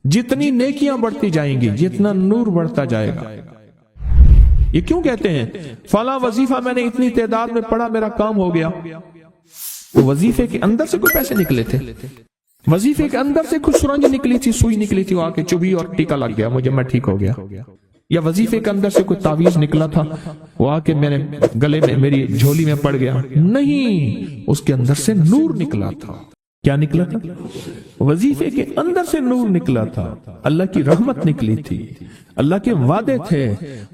जितनी नेकियां बढ़ती जाएंगी, जितना नूर बढ़ता जाएगा। ये क्यों कहते हैं फला वजीफा मैंने इतनी तादाद में पढ़ा, मेरा काम हो गया? वो वजीफे के अंदर से कोई पैसे निकले थे, वजीफे के अंदर से कुछ सुरंज निकली थी, सुई निकली थी, वो आके चुभी और टीका लग गया, मुझे मैं ठीक हो गया। या वजीफे के अंदर से कोई तावीज निकला था, वो आके मेरे गले में, मेरी झोली में पड़ गया? नहीं, उसके अंदर से नूर निकला था। क्या निकला था? वजीफे के अंदर से नूर निकला था, अल्लाह की रहमत निकली थी, अल्लाह के वादे थे।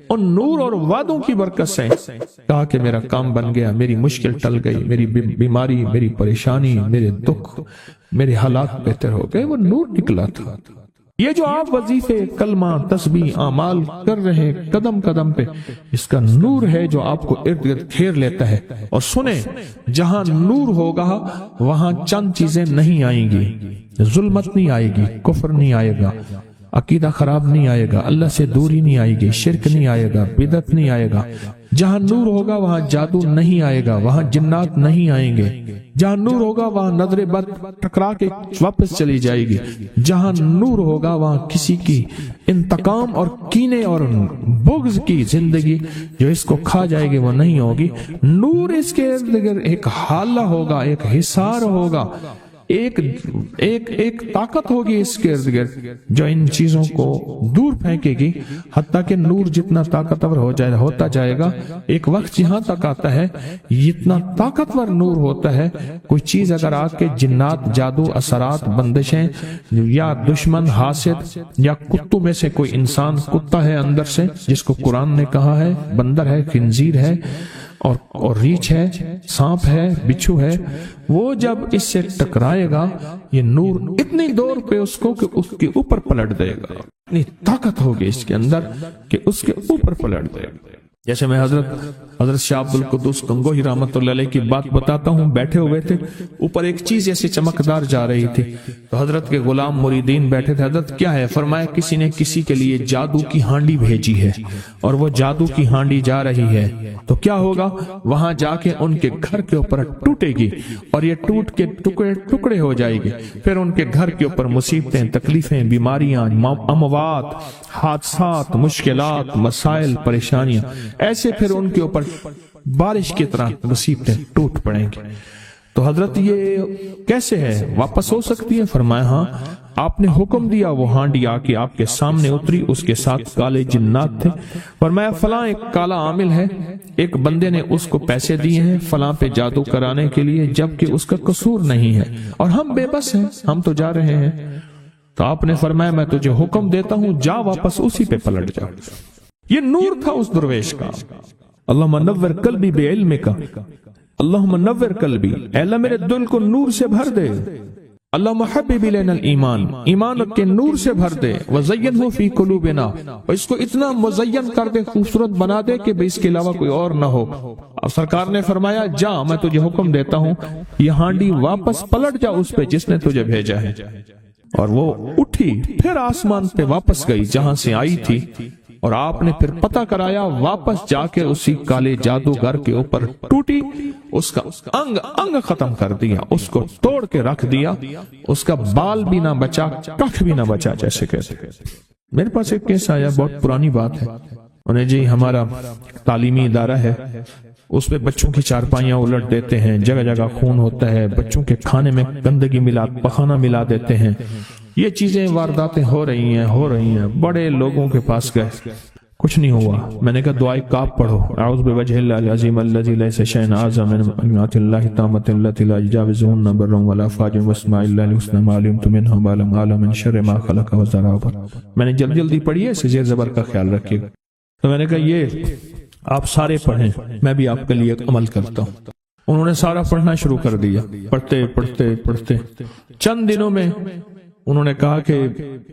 उन नूर और वादों की बरकत से कहा कि मेरा काम बन गया, मेरी मुश्किल टल गई, मेरी बीमारी, मेरी परेशानी, मेरे दुख, मेरे हालात बेहतर हो गए। वो नूर निकला था। ये जो आप वजीफे, कलमा, तस्बीह, आमाल कर रहे हैं कदम कदम पे, इसका नूर है जो आपको इर्द गिर्द घेर लेता है। और सुने, जहां नूर होगा वहां चंद चीजें नहीं आएंगी, जुल्मत नहीं आएगी, कुफ्र नहीं आएगा, अकीदा खराब नहीं आएगा, अल्लाह से दूरी नहीं आएगी, शिरक नहीं आएगा, बिदत नहीं आएगा। जहां नूर होगा वहां जादू नहीं आएगा, वहां जिन्नात नहीं आएंगे। जहां नूर होगा वहां नजरे बद टकरा के वापस चली जाएगी। जहां नूर होगा वहां किसी की इंतकाम और कीने और बुग़्ज़ की जिंदगी जो इसको खा जाएगी वो नहीं होगी। नूर इसके इर्द गिर्द एक हाला होगा, एक हिसार होगा, एक ताकत होगी इसके इर्द गिर्द जो इन चीजों को दूर फेंकेगी। हत्ता कि नूर जितना ताकतवर होता जाएगा, एक वक्त यहां तक आता है इतना ताकतवर नूर होता है, कोई चीज अगर आके जिन्नात, जादू, असरात, बंदिशें या दुश्मन, हासिद या कुत्तों में से कोई इंसान, कुत्ता है अंदर से जिसको कुरान ने कहा है बंदर है, खिंजीर है और रीछ है, सांप है, बिच्छू है, वो जब इससे टकराएगा ये नूर इतनी दूर पे उसको कि उसके ऊपर पलट देगा। इतनी ताकत होगी इसके अंदर कि उसके ऊपर पलट देगा। जैसे मैं हजरत शाह अब्दुल कुद्दूस गंगोही रहमतुल्लाह अलैह की बात बताता हूँ, बैठे हुए थे, ऊपर एक चीज ऐसी चमकदार जा रही थी, तो हजरत के गुलाम मुरीदीन बैठे थे। हजरत क्या है? फरमाया किसी ने किसी के लिए जादू की हांडी भेजी है और वो जादू की हांडी जा रही है, तो क्या होगा? वहां जाके उनके घर के ऊपर टूटेगी और ये टूट के टुकड़े टुकड़े हो जाएगी। फिर उनके घर के ऊपर मुसीबतें, तकलीफें, बीमारियां, अमवात, हादसात, मुश्किलात, मसाइल, परेशानियां, ऐसे फिर उनके ऊपर बारिश की तरह मुसीबतें टूट पड़ेंगी। तो हजरत ये कैसे है, वापस हो सकती है? फरमाया हाँ, आपने हुक्म दिया, वो हांडी आके आपके सामने उतरी, उसके साथ काले जिन्नात थे। फरमाया फलां एक काला आमिल है, एक बंदे ने उसको पैसे दिए हैं फलां पे जादू कराने के लिए, जबकि उसका कसूर नहीं है और हम बेबस हैं, हम तो जा रहे हैं। तो आपने फरमाया मैं तुझे हुक्म देता हूं, जा वापस उसी पे पलट जा। ये नूर था उस दरवेश का। अल्लाहुम्मा नव्विर कल्बी बिइल्मिका, अल्लाहुम्मा नव्विर कल्बी, अल्लाह मेरे दिल को नूर से भर दे। अल्लाहुम्मा हब्बिब इलैना ईमान, ईमान के नूर से भर दे। वज़य्यिनहु फी कुलूबिना, और इसको इतना मुज़य्यन कर दे, खूबसूरत बना दे कि इसके अलावा कोई और ना हो। अब सरकार ने फरमाया जा, मैं तुझे हुक्म देता हूँ, ये हांडी वापस पलट जा उस पे जिसने तुझे भेजा है। और वो उठी, फिर आसमान पे वापस गई जहां से आई थी, और आपने फिर पता कराया, वापस जाके उसी काले जादूगर के ऊपर टूटी, उसका अंग अंग खत्म कर दिया, उसको तोड़ के रख दिया, उसका बाल भी ना बचा, कख भी ना बचा, जैसे कहते। मेरे पास एक केस आया, बहुत पुरानी बात है। उन्हें जी हमारा तालीमी इदारा है, उसमें बच्चों की चारपाइयां उलट देते हैं, जगह जगह खून होता है, बच्चों के खाने में गंदगी मिला, पखाना मिला देते हैं। ये चीजें, वारदातें हो रही हैं। बड़े लोगों के पास गए, कुछ नहीं हुआ। मैंने कहा दुआए काफ पढ़ो, आऊज़ु बिवजहिल्लाहिल अज़ीम अल्लज़ी लैसा शैअन अअज़म मिन अनिअतिल्लाहि ताम्मति अल्लती ला युजाविज़ुहुन्ना बर्रन वला फाजिरन वस्माइल्लाहिल हुस्ना मा अलिमतु मिन्हा मा लम अअलम मिन शर्रि मा खलक़ व ज़रा। मैंने जल्दी पढ़ी है, जेर ज़बर का ख्याल रखिएगा। तो मैंने कहा ये आप सारे पढ़ें, मैं भी आपके लिए अमल करता हूँ। उन्होंने सारा पढ़ना शुरू कर दिया, पढ़ते चंद दिनों में उन्होंने कहा कि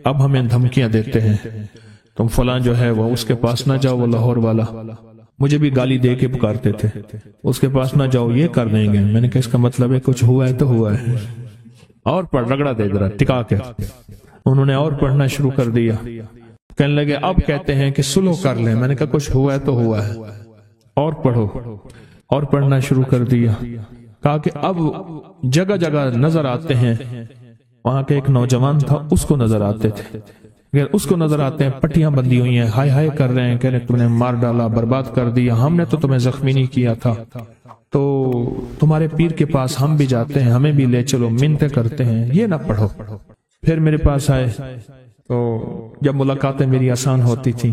अब हमें धमकियां देते हैं, तुम फलां जो है वो उसके पास ना जाओ, वो लाहौर वाला मुझे भी गाली दे के पुकारते थे, उसके पास ना जाओ, ये कर देंगे। मैंने कहा इसका मतलब है कुछ हुआ है तो हुआ है, और पढ़, रगड़ा दे जरा टिका के। उन्होंने और पढ़ना शुरू कर दिया, कहने लगे अब कहते हैं कि सुलह कर लें। मैंने कहा कुछ हुआ है तो हुआ है, और पढ़ो, और पढ़ना शुरू कर दिया। कहा कि अब जगह जगह नजर आते हैं وہاں کے ایک نوجوان تھا، اس کو نظر آتے تھے، اس کو نظر آتے ہیں پٹیاں بندی ہوئی ہیں، ہائے ہائے کر رہے ہیں، کہہ رہے تم نے مار ڈالا، برباد کر دیا، ہم نے تو تمہیں زخمی نہیں کیا تھا، تو تمہارے پیر کے پاس ہم بھی جاتے ہیں، ہمیں بھی لے چلو، منتیں کرتے ہیں، یہ نہ پڑھو۔ پھر میرے پاس آئے تو جب ملاقاتیں میری آسان ہوتی تھیں،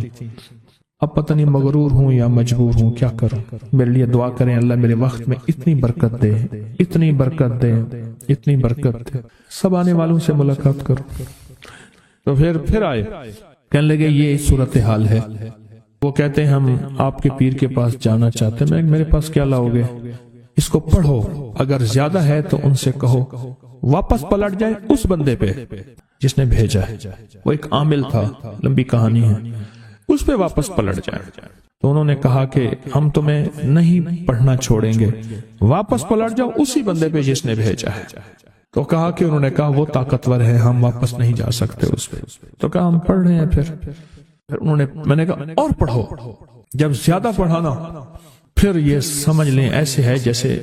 اب پتہ نہیں مغرور ہوں یا مجبور ہوں، کیا کروں، میرے لیے دعا کریں اللہ میرے وقت میں اتنی برکت دے، اتنی برکت دے، اتنی برکت دے، سب آنے والوں سے ملاقات کرو۔ تو پھر آئے، کہنے لگے یہ صورتحال ہے، وہ کہتے ہیں ہم آپ کے پیر کے پاس جانا چاہتے ہیں۔ میں میرے پاس کیا لاؤ گے؟ اس کو پڑھو، اگر زیادہ ہے تو ان سے کہو واپس پلٹ جائے اس بندے پہ جس نے بھیجا ہے، وہ ایک عامل تھا، لمبی کہانی ہے، اس پہ واپس پلٹ جائے۔ تو انہوں نے کہا کہ ہم تمہیں نہیں پڑھنا چھوڑیں گے، واپس پلٹ جاؤ اسی بندے پہ جس نے بھیجا ہے۔ تو کہا کہ انہوں نے کہا وہ طاقتور ہے، ہم واپس نہیں جا سکتے اس پہ۔ تو کہا ہم پڑھ رہے ہیں۔ پھر انہوں نے، میں نے کہا اور پڑھو، جب زیادہ پڑھانا پھر یہ سمجھ لیں ایسے ہے جیسے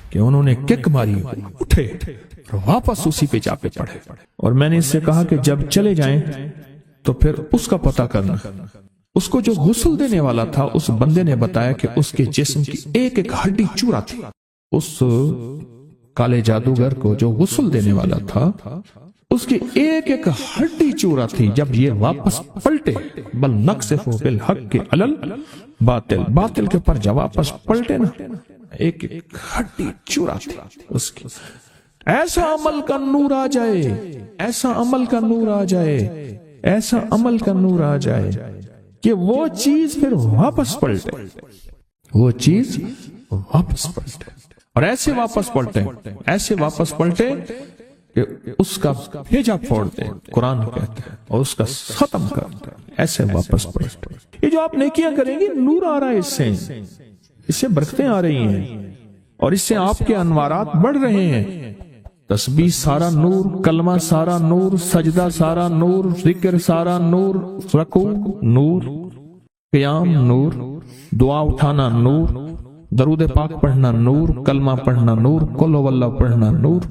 کہ انہوں نے کک ماری، اٹھے اور واپس اسی پہ جا کے پڑھے۔ اور میں نے اس سے کہا کہ جب چلے جائیں تو پھر اس کا پتہ کرنا۔ اس کو جو غسل دینے والا تھا اس بندے نے بتایا کہ اس کے جسم کی ایک ایک ہڈی چورا تھی۔ اس کالے جادوگر کو جو غسل دینے والا تھا اس کی ایک ایک ہڈی چورا تھی۔ جب یہ واپس پلٹے، بل نقصف بالحق کے علل باطل، باطل کے پر جب واپس پلٹے نا، ایک ایک ہڈی چورا تھی اس کی۔ ایسا عمل کا نور آ جائے، ایسا عمل کا نور آ جائے، ایسا عمل کا نور آ جائے کہ وہ چیز پھر واپس پلٹے، وہ چیز واپس پلٹے، اور ایسے واپس پلٹے، ایسے واپس پلٹے کہ اس کا بھیجا پھوڑ دے، قرآن کہتا ہے، اور اس کا ختم کر دے، ایسے واپس پلٹے۔ یہ جو آپ نیکیاں کریں گے نور آ رہا ہے، اس سے برکتیں آ رہی ہیں، اور اس سے آپ کے انوارات بڑھ رہے ہیں۔ تسبیح سارا نور، کلمہ سارا نور، سجدہ سارا نور، ذکر سارا نور، رکوع نور، قیام نور، دعا اٹھانا نور، درود پاک پڑھنا نور، کلمہ پڑھنا نور، قل هو اللہ پڑھنا نور،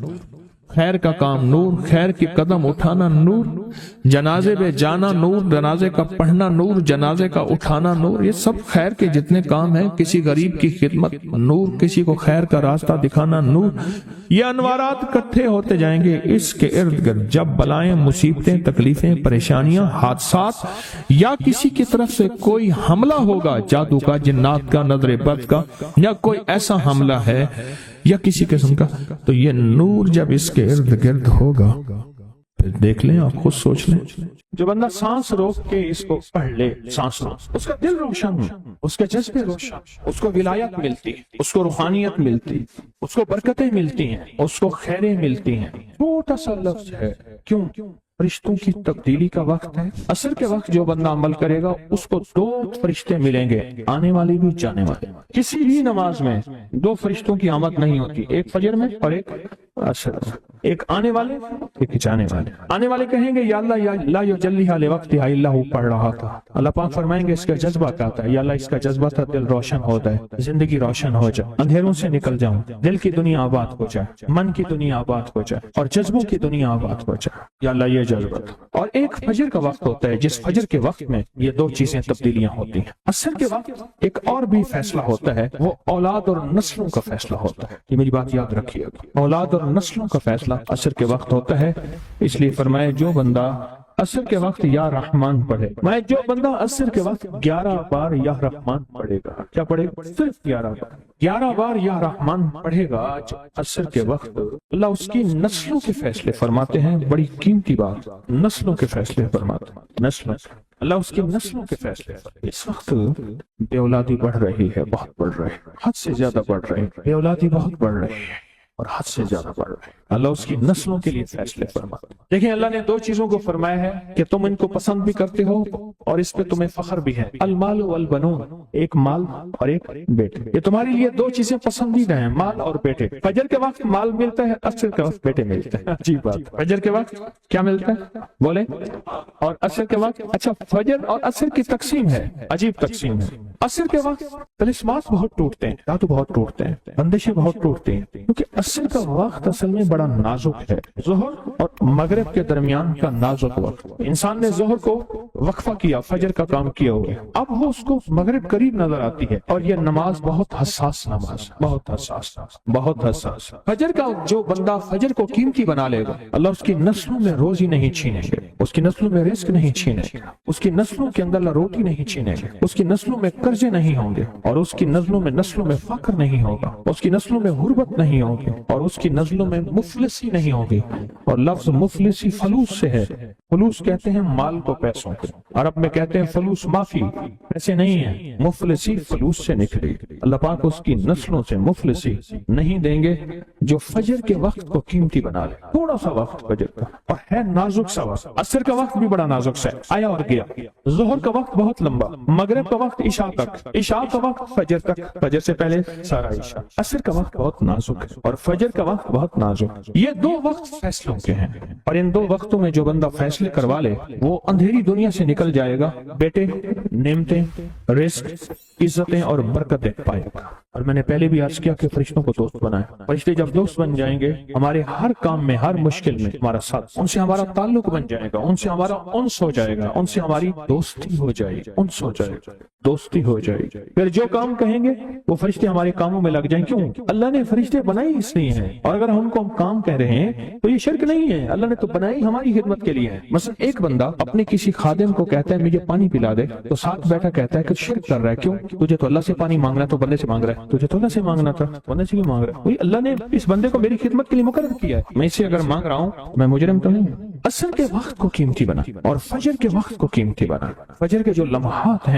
خیر کا کام نور، خیر کی قدم اٹھانا نور، جنازے پہ جانا نور، جنازے کا پڑھنا نور، جنازے کا اٹھانا نور، یہ سب خیر کے جتنے کام ہیں، کسی غریب کی خدمت نور، کسی کو خیر کا راستہ دکھانا نور، یہ انوارات اکٹھے ہوتے جائیں گے اس کے ارد گرد۔ جب بلائیں، مصیبتیں، تکلیفیں، پریشانیاں، حادثات یا کسی کی طرف سے کوئی حملہ ہوگا، جادو کا، جنات کا، نظر بد کا، یا کوئی ایسا حملہ ہے یا کسی قسم کا، تو یہ نور جب اس کے ارد گرد ہوگا، پھر دیکھ لیں، آپ خود سوچ لیں، جو بندہ سانس روک کے اس کو پڑھ لے، سانس روک، اس کا دل روشن ہو، اس کے جذبے روشن، اس کو ولایت ملتی، اس کو روحانیت ملتی، اس کو برکتیں ملتی ہیں، اس کو خیریں ملتی ہیں۔ چھوٹا سا لفظ ہے، کیوں؟ فرشتوں کی تبدیلی کا وقت ہے۔ عصر کے وقت جو بندہ عمل کرے گا اس کو 2 فرشتے ملیں گے، آنے والے بھی جانے والے۔ کسی بھی نماز میں 2 فرشتوں کی آمد نہیں ہوتی، ایک فجر میں اور ایک عصر میں، ایک آنے والے ایک جانے والے۔ آنے والے کہیں گے یا اللہ یا لا یجلیھا لوقتھا الا ہو، پڑھ رہا تھا، اللہ پاک فرمائیں گے اس کا جذبہ کیا تھا، یا اللہ اس کا جذبہ تھا دل روشن ہو جائے، زندگی روشن ہو جائے، اندھیروں سے نکل جاؤں، دل کی دنیا آباد ہو جائے، من کی دنیا آباد ہو جائے، اور جذبوں کی دنیا آباد ہو جائے، یا اللہ یہ جذبہ تھا۔ اور ایک فجر کا وقت ہوتا ہے جس فجر کے وقت میں یہ 2 چیزیں تبدیلیاں ہوتی ہیں۔ عصر کے وقت ایک اور بھی فیصلہ ہوتا ہے، وہ اولاد اور نسلوں کا فیصلہ ہوتا ہے۔ یہ میری بات یاد رکھیے گا، اولاد اور نسلوں کا فیصلہ عصر کے وقت ہوتا ہے۔ اس لیے فرمائے جو بندہ عصر کے وقت یا رحمان پڑھے، میں جو بندہ عصر کے وقت 11 بار یا رحمان پڑھے گا، کیا پڑھے گا؟ صرف 11 بار یا رحمان پڑھے گا عصر کے وقت، اللہ اس کی نسلوں کے فیصلے فرماتے ہیں۔ بڑی قیمتی بات، نسلوں کے فیصلے فرماتے ہیں، نسلوں، اللہ اس کی نسلوں کے فیصلے۔ اس وقت بے اولادی بڑھ رہی ہے، بہت بڑھ رہی ہے، حد سے زیادہ بڑھ رہی ہے، بے اولادی بہت بڑھ رہی ہے اور حد سے زیادہ بڑھ رہے ہیں۔ اللہ اس کی نسلوں کے لیے فیصلے فرماتا ہے۔ دیکھیں اللہ نے 2 چیزوں کو فرمایا ہے کہ تم ان کو پسند بھی کرتے ہو اور اس پہ تمہیں فخر بھی ہے، المال والبنون، ایک مال اور ایک بیٹے۔ یہ تمہارے لیے 2 چیزیں پسندیدہ ہیں، مال اور بیٹے۔ فجر کے وقت مال ملتا ہے، عصر کے وقت بیٹے ملتے ہیں۔ عجیب بات، فجر کے وقت کیا ملتا ہے بولیں، اور عصر کے وقت، اچھا فجر اور عصر کی تقسیم ہے، عجیب تقسیم ہے۔ عصر کے وقت طلسمات بہت ٹوٹتے ہیں، جادو بہت ٹوٹتے ہیں، بندشیں بہت ٹوٹتی ہیں، کیونکہ عصر کا وقت اصل میں بڑا نازک ہے۔ ظہر اور مغرب کے درمیان کا نازک وقت، انسان نے ظہر کو وقفہ کیا، فجر کا کام کیا ہوا ہے، اب وہ اس کو مغرب قریب نظر آتی ہے، اور یہ نماز بہت حساس نماز، بہت حساس، بہت حساس۔ فجر کا جو بندہ فجر کو قیمتی بنا لے گا، اللہ اس کی نسلوں میں روزی نہیں چھینے گے، اس کی نسلوں میں رزق نہیں چھینے گے، اس کی نسلوں کے اندر روٹی نہیں چھینے گے، اس کی نسلوں میں قرضے نہیں ہوں گے، اور اس کی نسلوں میں فقر نہیں ہوگا، اس کی نسلوں میں غربت نہیں ہوگی، اور اس کی نسلوں میں مفلسی نہیں ہوگی۔ اور لفظ مفلسی فلوس سے ہے، فلوس کہتے ہیں مال کو پیسوں کو، عرب میں کہتے ہیں فلوس معافی، ایسے نہیں ہے، مفلسی فلوس سے نکلے۔ اللہ پاک اس کی نسلوں سے مفلسی نہیں دیں گے جو فجر کے وقت کو قیمتی بنا لے۔ تھوڑا سا وقت فجر کا، اور ہے نازک سا وقت، عصر کا وقت بھی بڑا نازک سا ہے، آیا اور گیا۔ ظہر کا وقت بہت لمبا، مغرب کا وقت عشاء تک، عشاء کا وقت فجر تک، فجر سے پہلے سارا عشاء۔ عصر کا وقت بہت نازک ہے اور فجر کا وقت بہت نازک۔ یہ دو وقت فیصلوں کے ہیں، اور ان دو وقتوں میں جو بندہ فیصلے کروا لے وہ اندھیری دنیا سے نکل جائے گا، بیٹے، نعمتیں، رزق، عزتیں اور برکتیں پائے گا۔ اور میں نے پہلے بھی عرض کیا کہ فرشتوں کو دوست بنائے، فرشتے جب دوست بن جائیں گے ہمارے ہر کام میں، ہر مشکل میں ہمارا ساتھ، ان سے ہمارا تعلق بن جائے گا، ان سے ہمارا انس ہو جائے گا، ان سے ہماری دوستی ہو جائے گی، انس ہو جائے گا، دوستی ہو جائے گی۔ پھر جو کام کہیں گے وہ فرشتے ہمارے کاموں میں لگ جائیں۔ کیوں؟ اللہ نے فرشتے بنائے اس لیے ہیں، اور اگر ہم کو ہم کام کہہ رہے ہیں تو یہ شرک نہیں ہے، اللہ نے تو بنائی ہماری خدمت کے لیے ہے۔ مثلا ایک بندہ اپنے کسی خادم کو کہتا ہے مجھے پانی پلا دے، تو ساتھ بیٹھا کہتا ہے کہ شرک کر رہا ہے۔ کیوں؟ تجھے تو اللہ سے پانی مانگنا ہے تو بندے سے مانگ رہا ہے، تجھے تو اللہ سے مانگنا تھا، بندے سے بھی مانگ رہا ہے۔ وہی اللہ نے اس بندے کو میری خدمت کے لیے مقرر کیا ہے، میں اس سے اگر مانگ رہا ہوں میں مجرم تو نہیں ہوں۔ عصر کے وقت کو قیمتی بنا اور فجر کے وقت کو قیمتی بنا۔ فجر کے جو لمحات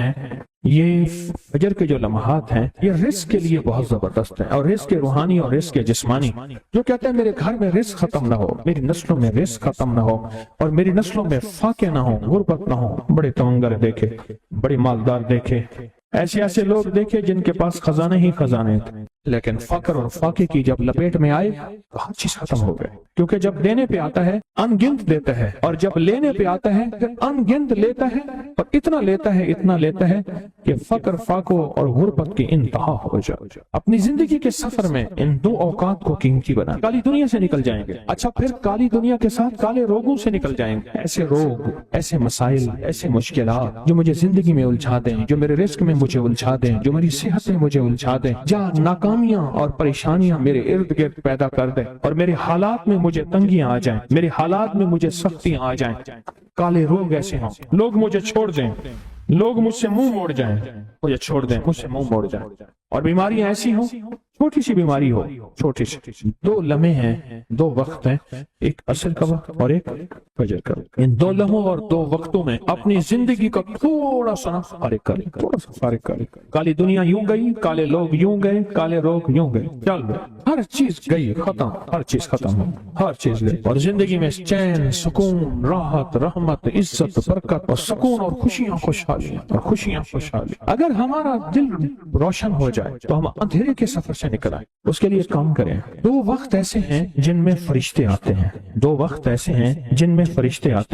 ہیں، یہ رزق کے لیے بہت زبردست ہے، اور رزق روحانی اور رزق جسمانی۔ جو کہتے ہیں میرے گھر میں رزق ختم نہ ہو، میری نسلوں میں رزق ختم نہ ہو، اور میری نسلوں میں فاقے نہ ہو، غربت نہ ہو۔ بڑے تمنگر دیکھے، بڑے مالدار دیکھے، ایسے لوگ دیکھے جن کے پاس خزانے ہی خزانے تھے، لیکن فقر اور فاقے کی جب لپیٹ میں آئے تو ہر چیز ختم ہو گئے۔ کیونکہ جب دینے پہ آتا ہے ان گنت دیتا ہے، اور جب لینے پہ آتا ہے پھر ان گنت لیتا ہے، اور اتنا لیتا ہے کہ فقر، فاقوں اور غربت کی انتہا ہو جائے۔ اپنی زندگی کے سفر میں ان دو اوقات کو قیمتی بنا، کالی دنیا سے نکل جائیں گے، اچھا پھر کالی دنیا کے ساتھ کالے روگوں سے نکل جائیں گے۔ ایسے روگ، ایسے مسائل، ایسے مشکلات جو مجھے زندگی میں الجھا دیں، جو میرے رزق میں مجھے الجھا دیں، جو میری صحت میں مجھے الجھا دیں، جہاں ناکامیاں اور پریشانیاں میرے ارد گرد پیدا کر دیں، اور میرے حالات میں مجھے تنگیاں آ جائیں، میرے حالات میں مجھے سختیاں آ جائیں، کالے روگ ایسے ہوں، لوگ مجھے چھوڑ دیں، لوگ مجھ سے منہ موڑ جائیں، مجھے چھوڑ دیں، مجھ سے منہ موڑ جائیں، اور بیماریاں ایسی ہوں، چھوٹی سی بیماری ہو، چھوٹی سی۔ دو لمحے ہیں، دو وقت ہیں، ایک عصر کا وقت اور ایک فجر کا۔ ان دو لمحوں اور دو وقتوں میں اپنی زندگی کا تھوڑا سا فارغ کریں۔ کالی دنیا یوں گئی، کالے لوگ یوں گئے، کالے روگ یوں گئے، چل ہر چیز گئی، ختم، ہر چیز ختم ہو، ہر چیز گئی، اور زندگی میں چین، سکون، راحت، رحمت، عزت، برکت اور سکون اور خوشیاں خوشحالی۔ اگر ہمارا دل روشن ہو جائے تو ہم اندھیرے کے سفر سے نکل آئے۔ اس کے لیے کام کریں۔ دو وقت ایسے ہیں جن میں فرشتے آتے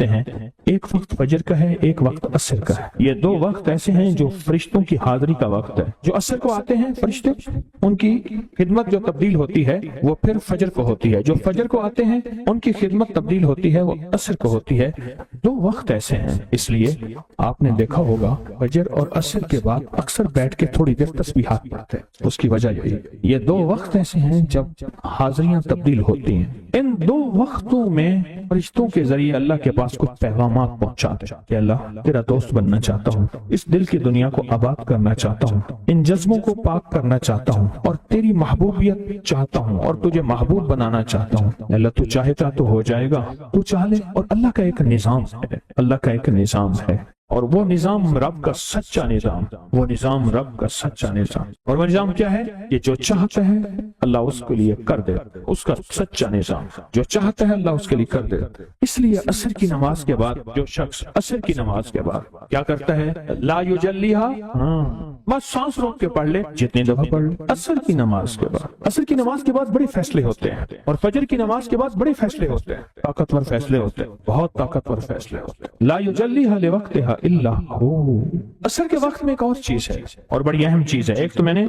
ہیں، ایک وقت فجر کا ہے، ایک وقت عصر کا ہے۔ یہ دو وقت ایسے ہیں جو فرشتوں کی حاضری کا وقت ہے۔ جو عصر کو آتے ہیں فرشتے، ان کی خدمت جو تبدیل ہوتی ہے وہ پھر فجر کو ہوتی ہے۔ جو فجر کو آتے ہیں ان کی خدمت تبدیل ہوتی ہے، وہ عصر کو ہوتی ہے۔ دو وقت ایسے ہیں، اس لیے آپ نے دیکھا ہوگا فجر اور عصر کے بعد اکثر بیٹھ کے تھوڑی دیر تسبیحات پڑھتے ہیں۔ اس کی وجہ یہی، یہ دو وقت ایسے ہیں جب حاضریاں تبدیل ہوتی ہیں۔ ان دو وقتوں میں فرشتوں کے ذریعے اللہ کے پاس کچھ پیغامات پہنچاتے ہیں کہ اللہ تیرا دوست بننا چاہتا ہوں، اس دل کی دنیا کو آباد کرنا چاہتا ہوں، ان جذبوں کو پاک کرنا چاہتا ہوں، اور تیری محبوبیت چاہتا ہوں، اور تجھے محبوب بنانا چاہتا ہوں۔ اللہ تو چاہتا تو ہو جائے گا، تو چاہے۔ اور اللہ کا ایک نظام ہے، اللہ کا ایک نظام ہے، اور وہ نظام رب کا سچا نظام، وہ نظام رب کا سچا نظام۔ اور وہ نظام کیا ہے؟ یہ جو چاہتا ہے اللہ اس کے لیے کر دے، اس کا سچا نظام جو چاہتا ہے اللہ اس کے لیے کر دے۔ اس لیے عصر کی نماز کے بعد جو شخص عصر کی نماز کے بعد کیا کرتا ہے؟ لا یجلیہا، बस सांस रोक के पढ़ ले जितनी दफा पढ़ ले। असर की नमाज के बाद, असर की नमाज के बाद बड़े फैसले होते हैं, और फजर की नमाज के बाद बड़े फैसले होते हैं, ताकतवर फैसले होते हैं, बहुत ताकतवर फैसले होते हैं। ला युजल्लिहा लिवक्तिहा इल्ला हू। असर के वक्त में एक और चीज है, और बड़ी अहम चीज है। एक तो मैंने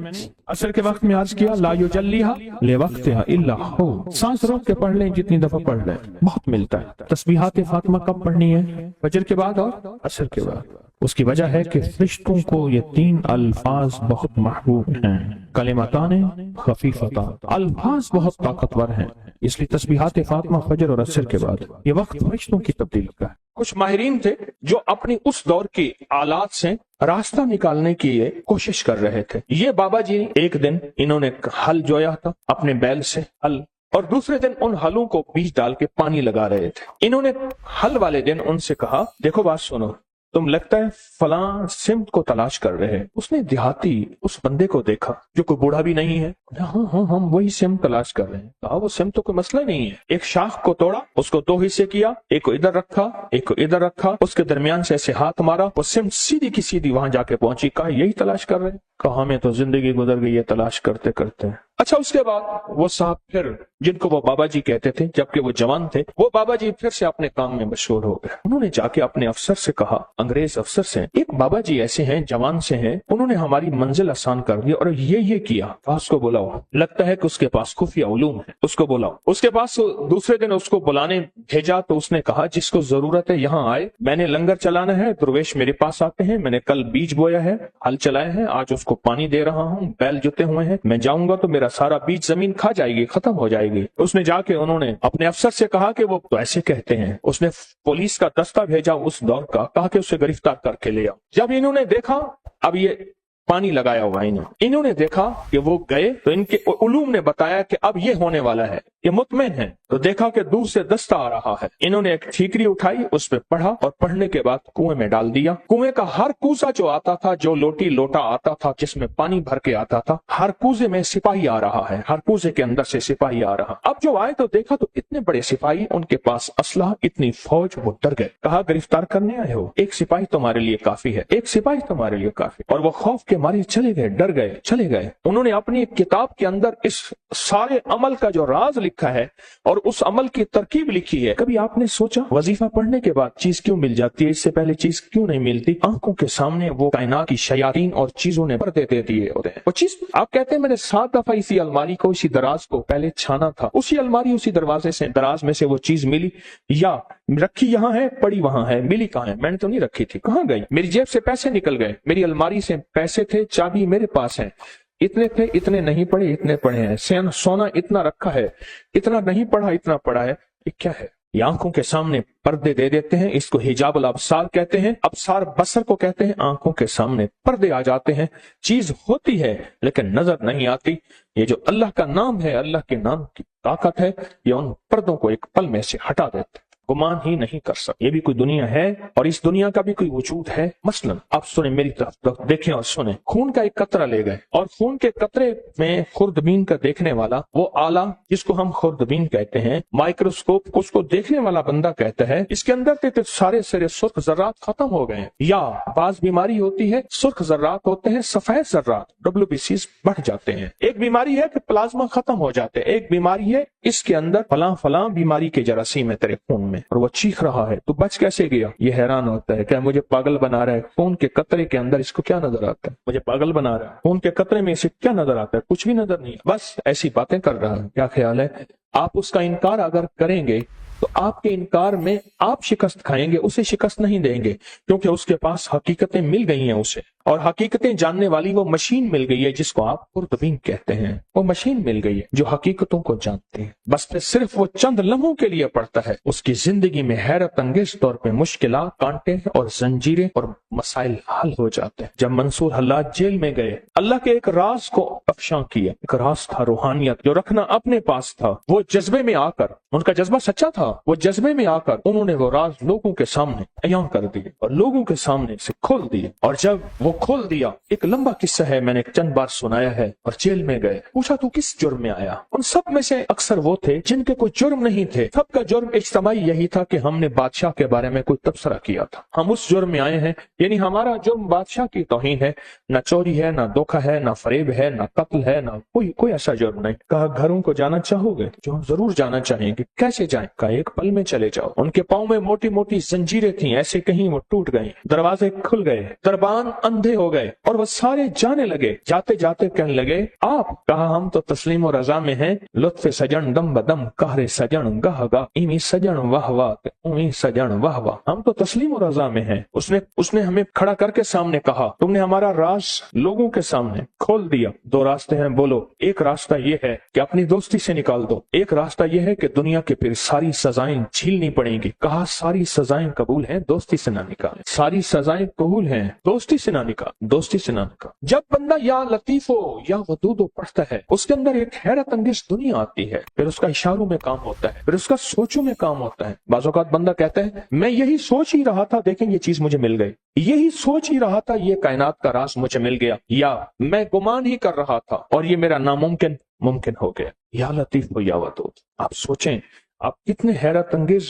असर के वक्त में अर्ज किया ला युजल्लिहा लिवक्तिहा इल्ला हू, सांस रोक के पढ़ लें जितनी दफा पढ़ लें, बहुत मिलता है। तस्बीहात फातिमा कब पढ़नी है? फजर के बाद और असर के बाद। उसकी वजह है कि फरिश्तों को ये तीन अल्फाज बहुत महबूब हैं, कलिमताने खफीफतान, अल्फाज बहुत ताकतवर हैं, इसलिए तस्बीहात फातिमा फजर और असर के बाद ये वक्त फरिश्तों की तब्दीली का है। कुछ माहिरीन थे जो अपनी उस दौर की आलात से रास्ता निकालने की कोशिश कर रहे थे। ये बाबा जी एक दिन इन्होंने हल जोया था अपने बैल से हल, और दूसरे दिन उन हलों को बीज डाल के पानी लगा रहे थे। इन्होंने हल वाले दिन उनसे कहा, देखो बात सुनो, तुम लगता है फलां सिमत को तलाश कर रहे हैं। उसने देहाती उस बंदे को देखा जो कोई बूढ़ा भी नहीं है। हाँ हाँ हम वही सिमत तलाश कर रहे हैं। कहा वो सिमत तो कोई मसला नहीं है। एक शाख को तोड़ा, उसको दो हिस्से किया, एक को इधर रखा, एक को इधर रखा, उसके दरमियान से ऐसे हाथ मारा, वो सिमत सीधी की सीधी वहां जाके पहुंची। कहा यही तलाश कर रहे हैं? कहा हमें तो जिंदगी गुजर गई है तलाश करते करते। अच्छा, उसके बाद वो साहब फिर, जिनको वो बाबा जी कहते थे जबकि वो जवान थे, वो बाबा जी फिर से अपने काम में मशहूर हो गए। उन्होंने जाके अपने अफसर से कहा, अंग्रेज अफसर से, एक बाबा जी ऐसे हैं, जवान से हैं, उन्होंने हमारी मंजिल आसान कर दी और ये किया। उसको बुलाओ, लगता है कि उसके पास खुफिया उलूम है, उसको बुलाओ। उसके पास दूसरे दिन उसको बुलाने भेजा तो उसने कहा जिसको जरूरत है यहाँ आए, मैंने लंगर चलाना है, दुर्वेश मेरे पास आते हैं, मैंने कल बीज बोया है, हल चलाया है, आज उसको पानी दे रहा हूँ, बैल जुते हुए हैं, मैं जाऊंगा तो मेरा सारा बीज जमीन खा जाएगी, खत्म हो जाएगी। उसने जाके उन्होंने अपने अफसर से कहा कि वो तो ऐसे कहते हैं। उसने पुलिस का दस्ता भेजा उस दौर का, कहा कि उसे गिरफ्तार करके ले आओ। जब इन्होंने देखा अब ये पानी लगाया हुआ इन्होंने देखा कि वो गए तो इनके उलूम ने बताया कि अब ये होने वाला है, ये मुतमईन है। तो देखा कि दूर से दस्ता आ रहा है। इन्होंने एक ठीकरी उठाई, उस पर पढ़ा और पढ़ने के बाद कुएं में डाल दिया। कुएं का हर कूसा जो आता था, जो लोटी लोटा आता था जिसमें पानी भर के आता था, हर कूजे में सिपाही आ रहा है, हर कूजे के अंदर से सिपाही आ रहा। अब जो आए तो देखा तो इतने बड़े सिपाही, उनके पास असलहा, इतनी फौज, वो डर गए। कहा गिरफ्तार करने आए हो? एक सिपाही तुम्हारे लिए काफी है, एक सिपाही तुम्हारे लिए काफी। और वो खौफ के मारे चले गए, डर गए, चले गए। उन्होंने अपनी एक किताब के अंदर इस सारे अमल का जो राज लिखा है और उस अमल की तरकीब लिखी है। कभी आपने सोचा वजीफा पढ़ने के बाद चीज क्यों मिल जाती है, इससे पहले चीज क्यों नहीं मिलती? आंखों के सामने वो कायनात की शयातीन और चीजों ने पर्दे दे दिए होते हैं। वो चीज आप कहते हैं मैंने 7 दफा इसी अलमारी को, इसी दराज को पहले छाना था, उसी अलमारी उसी दरवाजे से दराज में से वो चीज मिली, या रखी यहाँ है, पड़ी वहां है, मिली कहाँ है? मैंने तो नहीं रखी थी, कहाँ गई? मेरी जेब से पैसे निकल गए, मेरी अलमारी से पैसे थे, चाबी मेरे पास है, इतने थे, इतने नहीं पड़े, इतने पड़े हैं, सोना इतना रखा है, इतना नहीं पड़ा, इतना पड़ा है। ये क्या है? ये आंखों के सामने पर्दे दे देते हैं। इसको हिजाबुल अब्सार कहते हैं, अब्सार बसर को कहते हैं। आंखों के सामने पर्दे आ जाते हैं, चीज होती है लेकिन नजर नहीं आती। ये जो अल्लाह का नाम है, अल्लाह के नाम की ताकत है, ये उन पर्दों को एक पल में से हटा देते, गुमान ही नहीं कर सकते। ये भी कोई दुनिया है और इस दुनिया का भी कोई वजूद है। मसलन आप सुने, मेरी तरफ देखें और सुने। खून का एक कतरा ले गए और खून के कतरे में खुर्दबीन का देखने वाला, वो आला जिसको हम खुर्दबीन कहते हैं, माइक्रोस्कोप, उसको देखने वाला बंदा कहता है इसके अंदर के सारे सारे सुर्ख जर्रात खत्म हो गए। या बाज बीमारी होती है, सुर्ख जर्रात होते हैं, सफेद जर्रात WBC बढ़ जाते हैं। एक बीमारी है कि प्लाज्मा खत्म हो जाते हैं। एक बीमारी है इसके अंदर फलां फलां बीमारी के जरासीम है तेरे खून में, और वो चीख रहा है, तो बच कैसे गया? ये हैरान होता है, क्या मुझे पागल बना रहा है? खून के कतरे के अंदर इसको क्या नजर आता है? मुझे पागल बना रहा है। खून के कतरे में इसे क्या नजर आता है? कुछ भी नजर नहीं, बस ऐसी बातें कर रहा है। क्या ख्याल है? आप उसका इनकार अगर करेंगे तो आपके इनकार में आप शिकस्त खाएंगे, उसे शिकस्त नहीं देंगे, क्योंकि उसके पास हकीकतें मिल गई हैं उसे, और हकीकतें जानने वाली वो मशीन मिल गई है जिसको आप खुर्दबीन कहते हैं। वो मशीन मिल गई है जो हकीकतों को जानती है। बस सिर्फ वो चंद लम्हों के लिए पढ़ता है, उसकी जिंदगी में हैरत अंगेज तौर पे मुश्किलात, कांटे और जंजीरें और मसाइल हल हो जाते हैं। जब मंसूर हल्लाज जेल में गए, अल्लाह के एक राज को अफशां किया। एक राज था रूहानियत, जो रखना अपने पास था। वो जज्बे में आकर, उनका जज्बा सच्चा था, वो जज्बे में आकर उन्होंने वो राज लोगों के सामने अयां कर दिए और लोगों के सामने से खोल दिए। और जब वो खोल दिया। एक लंबा किस्सा है, मैंने चंद बार सुनाया है। और जेल में गए, पूछा तू किस जुर्म में आया? उन सब में से अक्सर वो थे जिनके कोई जुर्म नहीं थे। सबका जुर्म इज्तिमाई यही था कि हमने बादशाह के बारे में कोई तबसरा किया था, हम उस जुर्म में आए हैं। यानी हमारा जुर्म बादशाह की तौहीन है, न चोरी है, न धोखा है, न फरेब है, न कत्ल है, न कोई ऐसा जुर्म नहीं। कहा घरों को जाना चाहोगे? जो हम जरूर जाना चाहेंगे। कैसे जाएं? कहा एक पल में चले जाओ। उनके पाँव में मोटी मोटी जंजीरें थी, ऐसे कहीं वो टूट गई, दरवाजे खुल गए, दरबान अंधे हो गए और वो सारे जाने लगे। जाते जाते कहने लगे आप? कहा हम तो तस्लीम और रजा में हैं। लुत्फ सजन दम बदम कहरे सजन गह गा इमी सजन वाह वाह उमी सजन वाह वाह। हम तो तस्लीम और रजा में हैं। उसने हमें खड़ा करके सामने कहा, तुमने हमारा राज लोगों के सामने खोल दिया। दो रास्ते हैं, बोलो। एक रास्ता ये है कि अपनी दोस्ती से निकाल दो, एक रास्ता ये है कि दुनिया के फिर सारी सजाएं झीलनी पड़ेंगी। कहा सारी सजाएं कबूल हैं, दोस्ती से ना निकाल। सारी सजाएं कबूल हैं, दोस्ती से ना निकाल, दोस्ती से ना निकाल। जब बंदा या लतीफो या वदूदो पढ़ता है, उसके अंदर एक हैरत अंगेज दुनिया आती है, फिर उसका इशारों में काम होता है, फिर उसका सोचों में काम होता है। बाज़ औक़ात बंदा कहता है मैं यही सोच ही रहा था, देखें ये चीज मुझे मिल गई, यही सोच ही रहा था, ये कायनात का राज मुझे मिल गया, या मैं गुमान ही कर रहा था और ये मेरा नामुमकिन मुमकिन हो गया। या लतीफ हो या वदूद। आप सोचें, आप कितने हैरत अंगेज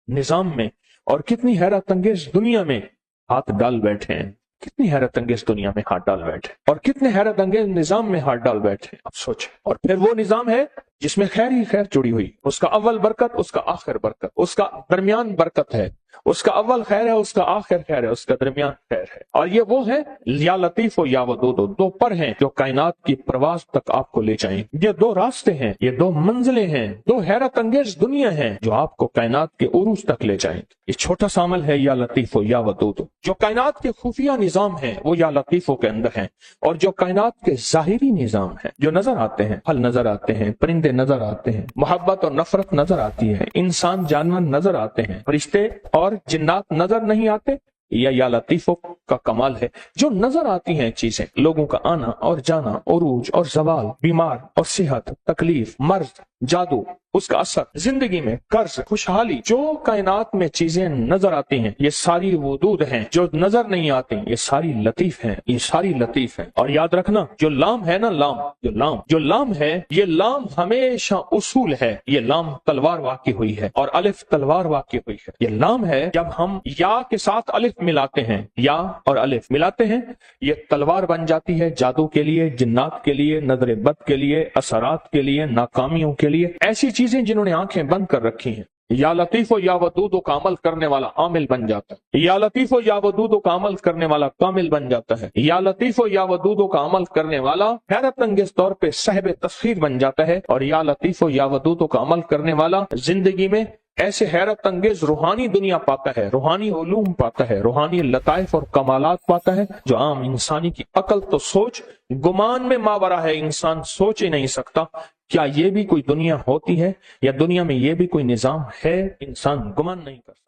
निजाम में और कितनी हैरत अंगेज दुनिया में हाथ डाल बैठे हैं, कितनी हैरत अंगेज दुनिया में हाथ डाल बैठे और कितने हैरत अंगेज निजाम में हाथ डाल बैठे। आप सोचें। और फिर वो निजाम है जिसमें खैर ही खैर जुड़ी हुई, उसका अव्वल बरकत, उसका आखिर बरकत, उसका दरमियान बरकत है, उसका अव्वल खैर है, उसका आखिर खैर है, उसका दरमियान खैर है। और ये वो है या लतीफ हो या वदूद, दो पर हैं जो कायनात की प्रवास तक आपको ले जाएंगे। ये दो रास्ते हैं, ये दो मंजिलें हैं, दो हैरत अंगेज दुनिया हैं जो आपको कायनात के उरूज तक ले जाएंगे। ये छोटा सा अमल है या लतीफ हो या वदूद। जो कायनात के खुफिया निजाम है वो या लतीफों के अंदर है, और जो कायनात के जाहिरी निजाम है, जो नजर आते हैं, फल नजर आते हैं, परिंदे नजर आते हैं, मोहब्बत और नफरत नजर आती है, इंसान जानवर नजर आते हैं, फरिश्ते और जिन्नात नजर नहीं आते, या लतीफों का कमाल है। जो नजर आती हैं चीजें, लोगों का आना और जाना, उरूज और जवाल, बीमार और सेहत, तकलीफ, मर्ज, जादू, उसका असर, जिंदगी में कर्ज, खुशहाली, जो कायनात में चीजें नजर आती हैं ये सारी वजूद हैं। जो नजर नहीं आती ये सारी लतीफ हैं, ये सारी लतीफ हैं। और याद रखना, जो लाम है ना, जो लाम है, ये लाम हमेशा उसूल है। ये लाम तलवार वाक़ई हुई है और अलिफ तलवार वाक़ई हुई है। ये लाम है, जब हम या के साथ अलिफ मिलाते हैं, या और अलिफ मिलाते हैं, ये तलवार बन जाती है जादू के लिए, जिन्नात के लिए, नजर बद के लिए, असरात के लिए, नाकामियों के लिए, ऐसी चीजें जिन्होंने आंखें बंद कर रखी हैं। या लतीफो या वदूदो का अमल करने वाला आमिल बन जाता है, या लतीफो या वदूदो का अमल करने वाला कामिल बन जाता है, या लतीफो या वदूदो का अमल करने वाला हैरत अंगेज तौर पे साहिब तस्खीर बन जाता है, और या लतीफो या वदूदो का अमल करने वाला जिंदगी में ऐसे हैरत अंगेज रूहानी दुनिया पाता है, रूहानी उलूम पाता है, रूहानी लताइफ और कमालात पाता है, जो आम इंसानी की अकल तो सोच गुमान में मावरा है। इंसान सोच ही नहीं सकता क्या ये भी कोई दुनिया होती है, या दुनिया में ये भी कोई निजाम है, इंसान गुमान नहीं कर सकता।